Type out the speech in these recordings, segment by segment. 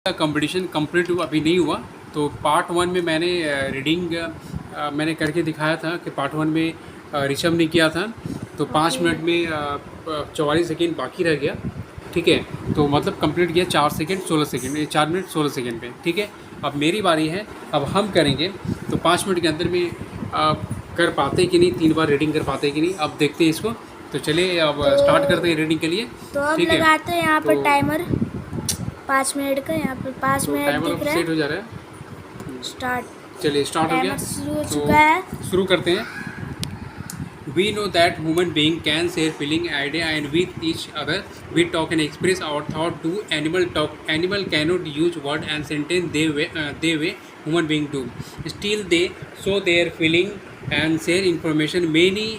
Competition complete अभी नहीं हुआ, तो पार्ट 1 में मैंने रीडिंग मैंने करके दिखाया था कि पार्ट 1 में ऋषभ ने किया था, तो 5 मिनट में 44 सेकेंड बाकी रह गया। ठीक है, तो मतलब कंप्लीट किया 4 सेकेंड 16 सेकेंड, 4 मिनट 16 सेकेंड पे। ठीक है, अब मेरी बारी है, अब हम करेंगे। तो 5 मिनट के अंदर में कर पाते कि नहीं, 3 बार रीडिंग कर पाते कि नहीं, अब देखते हैं इसको। तो चलिए अब स्टार्ट करते हैं रीडिंग के लिए। तो अब ठीक है, लगाते हैं यहाँ पर तो टाइमर 5 मिनट का। यहाँ पर 5 तो मिनट टाइमर दिख रहा सेट है। हो जा रहा है। स्टार्ट। चलिए स्टार्ट हो गया, टाइमर शुरू हो तो चुका है। शुरू करते हैं। We know that human being can share feeling, idea, and with each other. We talk and express our thought to animal talk. Animal cannot use word and sentence they way human being do. Still, they show their feeling and share information. Many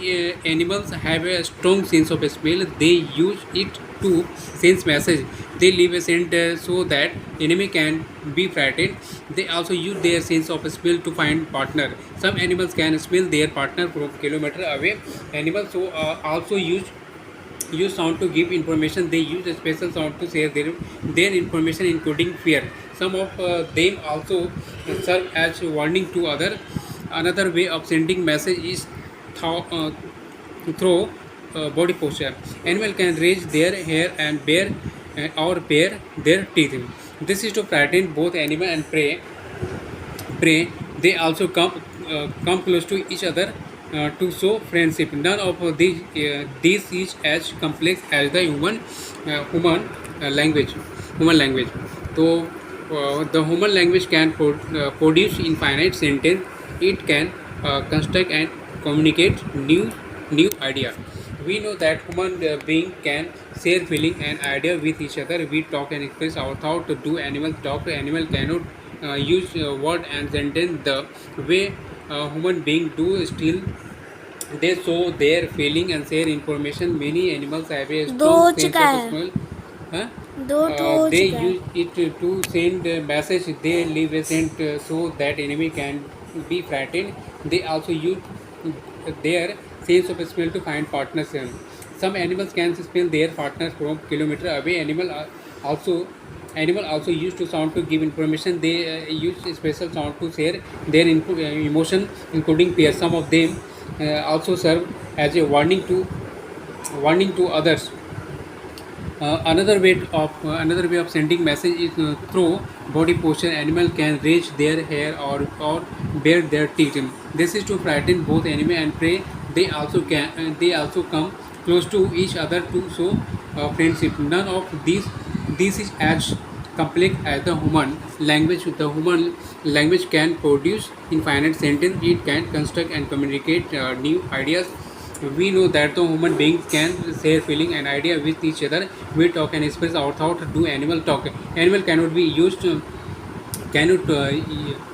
animals have a strong sense of smell. They use it to sense message. They leave a scent so that enemy can be frightened. They also use their sense of smell to find partner. Some animals can smell their partner from kilometer away. Animals also use sound to give information. They use a special sound to share their information, including fear. Some of them also serve as warning to other. Another way of sending message is through body posture. Animal can raise their hair and bare their teeth. This is to frighten both animal and prey. They also come close to each other to show friendship. None of these is as complex as the language. Human language. So the human language can produce infinite sentence. It can construct and communicate new idea. We know that human being can share feeling and idea with each other. We talk and express our thought. Do animals talk? Animal cannot use word and sentence the way human being do. Still, they show their feeling and share information. Many animals have a दो strong हो sense चुका of है। smell. Huh? दो तो हो They चुका है। use it to send a message. They leave a scent so that enemy can be frightened. They also use their sense of smell to find partners. Some animals can smell their partners from kilometer away. Animal also use to sound to give information. They use special sound to share their emotion, including fear. Some of them also serve as a warning to others. Another way of sending message is through body posture. Animal can raise their hair or bare their teeth. This is to frighten both enemy and prey. They also come close to each other to show friendship. None of these is as complex as the human language. The human language can produce infinite sentence. It can construct and communicate new ideas. We know that the human beings can share feeling and idea with each other. We talk and express our thought. Do animal talk? Animal cannot be used cannot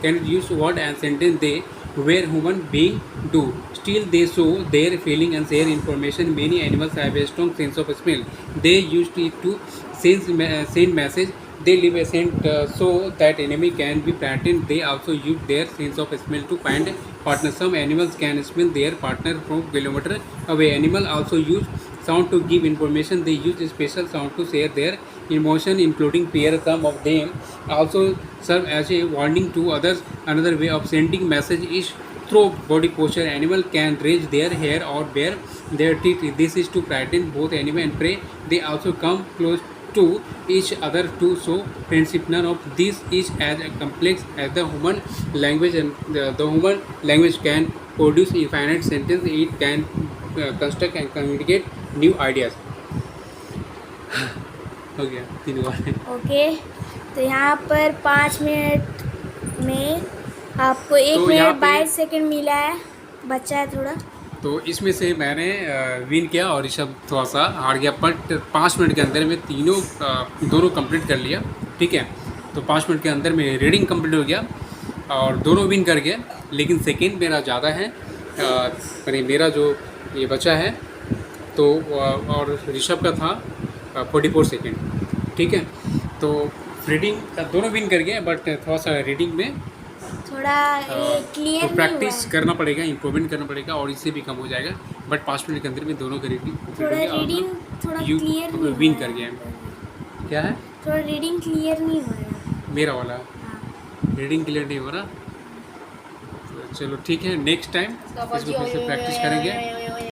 use word and sentence they where human being do. Still, they show their feeling and share information. Many animals have a strong sense of smell. They use it to send message. They leave a scent so that enemy can be frightened. They also use their sense of smell to find partner. Some animals can smell their partner from kilometer away. Animal also use sound to give information. They use a special sound to share their emotion, including fear. Some of them also serve as a warning to others. Another way of sending message is through body posture. Animal can raise their hair or bare their teeth. This is to frighten both animal and prey. They also come close to each other to show friendship. None of this is as complex as the human language, and the human language can produce infinite sentence. It can construct and communicate new ideas. हो गया 3 बार। Okay, तो यहाँ पर 5 minute में आपको 1 तो यहाँ minute पे 22 सेकंड मिला है, बचा है थोड़ा। तो इसमें से मैंने विन किया और ऋषभ थोड़ा सा हार गया, बट 5 मिनट के अंदर में दोनों कंप्लीट कर लिया। ठीक है, तो 5 मिनट के अंदर में रीडिंग कंप्लीट हो गया और दोनों विन कर गए, लेकिन सेकंड मेरा ज़्यादा है। मेरा जो ये बचा है तो और ऋषभ का था 44 सेकेंड। ठीक है, तो रीडिंग दोनों विन कर गए, बट थोड़ा सा रीडिंग में थोड़ा क्लियर तो नहीं प्रैक्टिस हुआ। करना पड़ेगा, इम्प्रूवमेंट करना पड़ेगा और इससे भी कम हो जाएगा, बट 5 मिनट के अंदर में दोनों का रीडिंग थोड़ा रीडिंग थोड़ा क्लियर नहीं विन हुआ कर है। गए। क्या है? थोड़ा रीडिंग क्लियर नहीं हुआ है। मेरा वाला हाँ रीडिंग क्लियर नहीं हो रहा। तो चलो ठीक है, नेक्स्ट टाइम इसको फिर से प्रैक्टिस करेंगे।